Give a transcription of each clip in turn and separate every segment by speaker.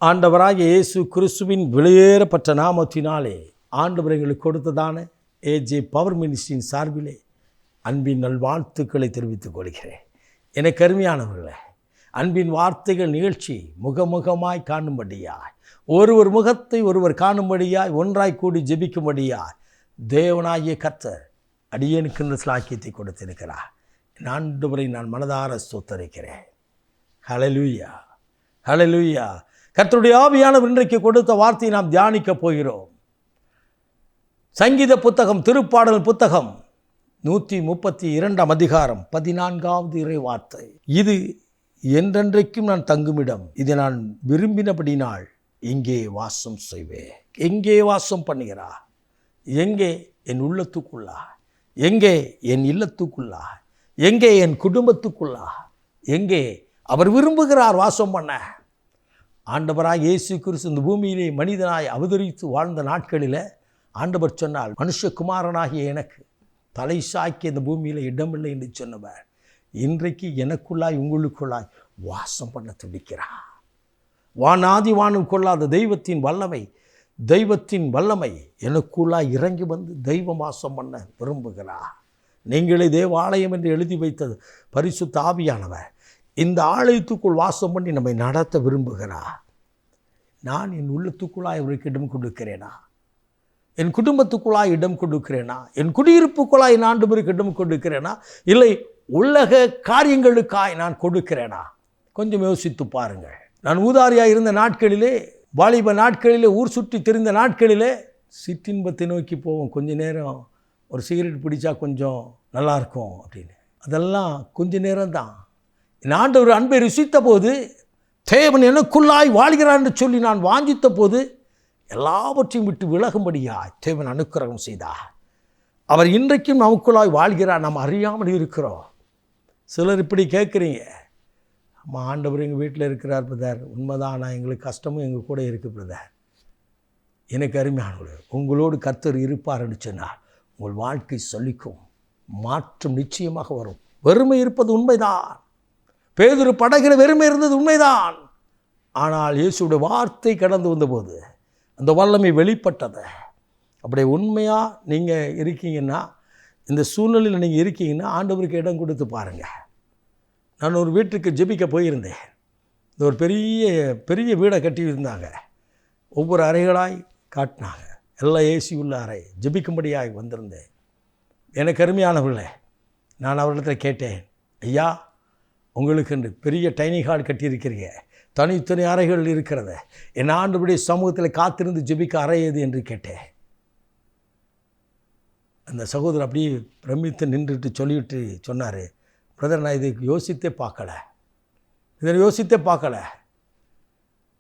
Speaker 1: ஆண்டவராகிய இயேசு கிறிஸ்துவின் வெளியேறப்பட்ட நாமத்தினாலே ஆண்டவர் எங்களுக்கு கொடுத்ததான ஏஜே பவர் மினிஸ்ட்ரியின் சார்பிலே அன்பின் நல்வாழ்த்துக்களை தெரிவித்துக் கொள்கிறேன். எனக்கு அருமையானவர்களே, அன்பின் வார்த்தைகள் நிகழ்ச்சி முகமுகமாய் காணும்படியாய், ஒருவர் முகத்தை ஒருவர் காணும்படியாய், ஒன்றாய் கூடி ஜெபிக்கும்படியாய் தேவனாகிய கர்த்தர் அடியேனுக்கு இந்த ஸ்லாக்கியத்தை கொடுத்திருக்கிறார். ஆண்டவரை நான் மனதார ஸ்தோத்தரிக்கிறேன். ஹல்லேலூயா, ஹல்லேலூயா. கர்த்தருடைய ஆவியானவர் இன்றைக்கு கொடுத்த வார்த்தையை நாம் தியானிக்கப் போகிறோம். சங்கீத புத்தகம், திருப்பாடல் புத்தகம் 132 அதிகாரம் 14வது இறை வார்த்தை. இது என்றென்றைக்கும் நான் தங்குமிடம், இதை நான் விரும்பினபடினால் இங்கே வாசம் செய்வேன். எங்கே வாசம் பண்ணுகிறா? எங்கே? என் உள்ளத்துக்குள்ளா? எங்கே? என் இல்லத்துக்குள்ளா? எங்கே? என் குடும்பத்துக்குள்ளா? எங்கே? அவர் விரும்புகிறார் வாசம் பண்ண. ஆண்டவராக இயேசு கிறிஸ்து இந்த பூமியிலே மனிதனாய் அவதரித்து வாழ்ந்த நாட்களில் ஆண்டவர் சொன்னால், மனுஷகுமாரனாகிய எனக்கு தலை சாய்க்க இந்த பூமியில் இடமில்லை என்று சொன்னவர் இன்றைக்கு எனக்குள்ளாய் உங்களுக்குள்ளாய் வாசம் பண்ண துடிக்கிறார். வானாதி வானம் கொள்ளாத தெய்வத்தின் வல்லமை எனக்குள்ளாய் இறங்கி வந்து தெய்வ வாசம் பண்ண விரும்புகிறார். நீங்களே தேவாலயம் என்று எழுதி வைத்தது பரிசுத்த ஆவியானவர் இந்த ஆலயத்துக்குள் வாசம் பண்ணி நம்மை நடத்த விரும்புகிறார். நான் என் உள்ளத்துக்குள்ளாய் அவருக்கு இடம் கொடுக்கிறேனா? என் குடும்பத்துக்குள்ளாய் இடம் கொடுக்கிறேனா? என் குடியிருப்புக்குள்ளாய் நான் ஆண்டவருக்கு இடம் கொடுக்கிறேனா? இல்லை உலக காரியங்களுக்காய் நான் கொடுக்கிறேனா? கொஞ்சம் யோசித்து பாருங்கள். நான் ஊதாரியாக இருந்த நாட்களிலே, வாலிப நாட்களிலே, ஊர் சுற்றி தெரிந்த நாட்களிலே சிற்றின்பத்தை நோக்கி போவோம். கொஞ்ச நேரம் ஒரு சிகரெட் பிடிச்சா கொஞ்சம் நல்லாயிருக்கும் அப்படின்னு. அதெல்லாம் கொஞ்ச நேரம்தான். என் ஆண்டவர் அன்பை ருசித்த போது, தேவன் எனக்குள்ளாய் வாழ்கிறார் என்று சொல்லி நான் வாஞ்சித்த போது, எல்லாவற்றையும் விட்டு விலகும்படியாய் தேவன் அனுக்கிரகம் செய்தார். அவர் இன்றைக்கும் நமக்குள்ளாய் வாழ்கிறார், நாம் அறியாமல் இருக்கிறோம். சிலர் இப்படி கேட்குறீங்க, அம்மா ஆண்டவர் எங்கள் வீட்டில் இருக்கிறார் பிரதர். உண்மைதான், நான் எங்களுக்கு கஷ்டமும் எங்கள் கூட இருக்குது பிரதர். எனக்கு அருமையானவர்களே, உங்களோடு கர்த்தர் இருப்பார் என்று சொன்னார் உங்கள் வாழ்க்கை சொல்லிக்கும், மாற்றம் நிச்சயமாக வரும். வெறுமை இருப்பது உண்மைதான். பேதுரு படகிற வெறுமை இருந்தது உண்மைதான். ஆனால் இயேசுடைய வார்த்தை கடந்து வந்தபோது அந்த வல்லமை வெளிப்பட்டது. அப்படி உண்மையாக நீங்கள் இருக்கீங்கன்னா, இந்த சூழ்நிலையில் நீங்கள் இருக்கீங்கன்னா, ஆண்டவருக்கு இடம் கொடுத்து பாருங்கள். நான் ஒரு வீட்டுக்கு ஜெபிக்க போயிருந்தேன். இந்த ஒரு பெரிய வீடை கட்டி இருந்தாங்க. ஒவ்வொரு அறைகளாய் காட்டினாங்க. எல்லாம் ஏசி உள்ள அறை. ஜெபிக்கும்படியாக வந்திருந்தேன். எனக்கு அருமையானவர்களே, நான் அவர்களிடத்தில் கேட்டேன், ஐயா உங்களுக்கு என்று பெரிய டைனிங் ஹால் கட்டியிருக்கிறீங்க, தனித்தனி அறைகள் இருக்கிறத, என் ஆண்டவருடைய சமூகத்தில் காத்திருந்து ஜெபிக்க அறை எது என்று கேட்டேன். அந்த சகோதரர் அப்படியே பிரமித்து நின்றுட்டு சொல்லிவிட்டு சொன்னார், பிரதர் நான் இதை யோசித்தே பார்க்கல.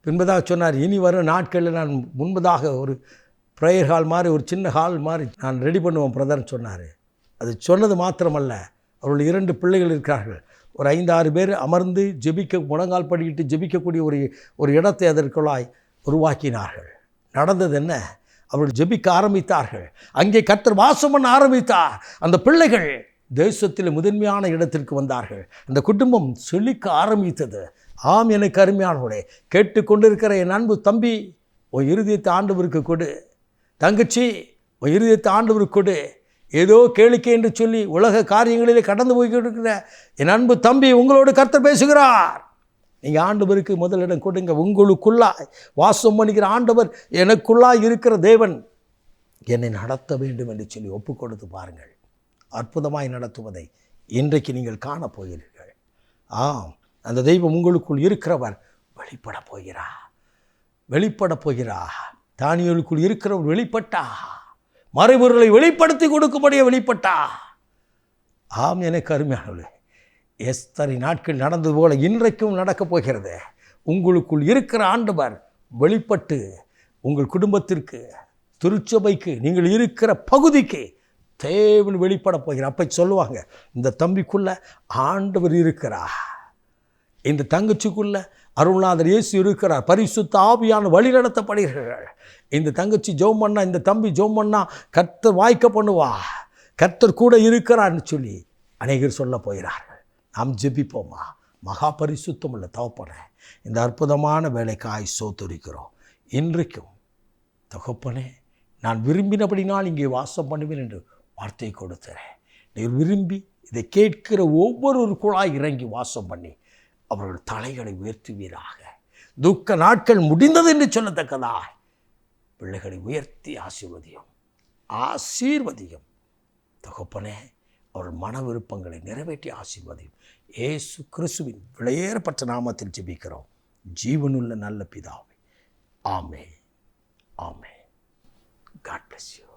Speaker 1: பின்பதாக சொன்னார், இனி வரும் நாட்களில் நான் முன்பதாக ஒரு ப்ரேயர் ஹால் மாதிரி, ஒரு சின்ன ஹால் மாதிரி நான் ரெடி பண்ணுவேன் பிரதர்ன்னு சொன்னார். அது சொன்னது மாத்திரமல்ல, அவர்கள் 2 பிள்ளைகள் இருக்கிறார்கள். ஒரு 5-6 பேர் அமர்ந்து ஜெபிக்க, முழங்கால் படிக்கிட்டு ஜெபிக்கக்கூடிய ஒரு இடத்தை அதற்குள்ளாய் உருவாக்கினார்கள். நடந்தது என்ன? அவர்கள் ஜெபிக்க ஆரம்பித்தார்கள். அங்கே கர்த்தர் வாசம் பண்ண ஆரம்பித்தார். அந்த பிள்ளைகள் தேசத்தில் முதன்மையான இடத்திற்கு வந்தார்கள். அந்த குடும்பம் செழிக்க ஆரம்பித்தது. ஆம், எனக்கு அருமையானவர்களே, கேட்டுக்கொண்டிருக்கிற என் அன்பு தம்பி, உன் இருதயத்தை ஆண்டவருக்கு கொடு. தங்கச்சி, உன் இருதயத்தை ஆண்டவருக்கு கொடு. ஏதோ கேளிக்கை என்று சொல்லி உலக காரியங்களிலே கடந்து போய்கிட்டு என் அன்பு தம்பி, உங்களோடு கர்த்தர் பேசுகிறார். நீங்கள் ஆண்டவருக்கு முதலிடம் கொடுங்க. உங்களுக்குள்ளாய் வாசம் பண்ணுகிற ஆண்டவர், எனக்குள்ளாய் இருக்கிற தேவன் என்னை நடத்த வேண்டும் என்று சொல்லி ஒப்பு கொடுத்து பாருங்கள். அற்புதமாய் நடத்துவதை இன்றைக்கு நீங்கள் காணப்போகிறீர்கள். ஆம், அந்த தெய்வம் உங்களுக்குள் இருக்கிறவர் வெளிப்பட போகிறார். தானியேலுக்குள் இருக்கிறவர் வெளிப்பட்டா, மறைபொருளை வெளிப்படுத்தி கொடுக்கும்படியே வெளிப்பட்டா. ஆம், எனக்கு அருமையானவர்களே, எஸ்தரை நாட்கள் நடந்தது போல இன்றைக்கும் நடக்கப் போகிறது. உங்களுக்குள் இருக்கிற ஆண்டவர் வெளிப்பட்டு உங்கள் குடும்பத்திற்கு, திருச்சபைக்கு, நீங்கள் இருக்கிற பகுதிக்கு தேவன் வெளிப்பட போகிறார். அப்போ சொல்லுவாங்க, இந்த தம்பிக்குள்ள ஆண்டவர் இருக்கிறார், இந்த தங்கச்சிக்குள்ள அருள்நாதர் இயேசு இருக்கிறார், பரிசுத்த ஆவியான வழி நடத்தப்படுகிறார்கள். இந்த தங்கச்சி ஜெபம் பண்ணா, இந்த தம்பி ஜெபம் பண்ணா கர்த்தர் வாய்க்க பண்ணுவா, கர்த்தர் கூட இருக்கிறார்னு சொல்லி அநேகர் சொல்ல போகிறார்கள். நாம் ஜெபிப்போமா? மகா பரிசுத்தம் உள்ள தகப்பனே, இந்த அற்புதமான வேலைக்காய் சோத்தரிக்கிறோம். இன்றைக்கும் தகப்பனே, நான் விரும்பினபடினால் இங்கே வாசம் பண்ணுவேன் என்று வார்த்தை கொடுத்தேன். நீர் விரும்பி இதை கேட்கிற ஒவ்வொருவருக்குள்ளாய் இறங்கி வாசம் பண்ணி அவர்கள் தலைகளை உயர்த்துவீராக. துக்க நாட்கள் முடிந்தது என்று சொல்லத்தக்கதாய் பிள்ளைகளை உயர்த்தி ஆசீர்வதியும் தகப்பனே. அவர்கள் மன விருப்பங்களை நிறைவேற்றி ஆசீர்வதியும். இயேசு கிறிஸ்துவின் விலையேறப்பட்ட நாமத்தில் ஜெபிக்கிறோம் ஜீவனுள்ள நல்ல பிதாவே. ஆமென். ஆமென். God bless you.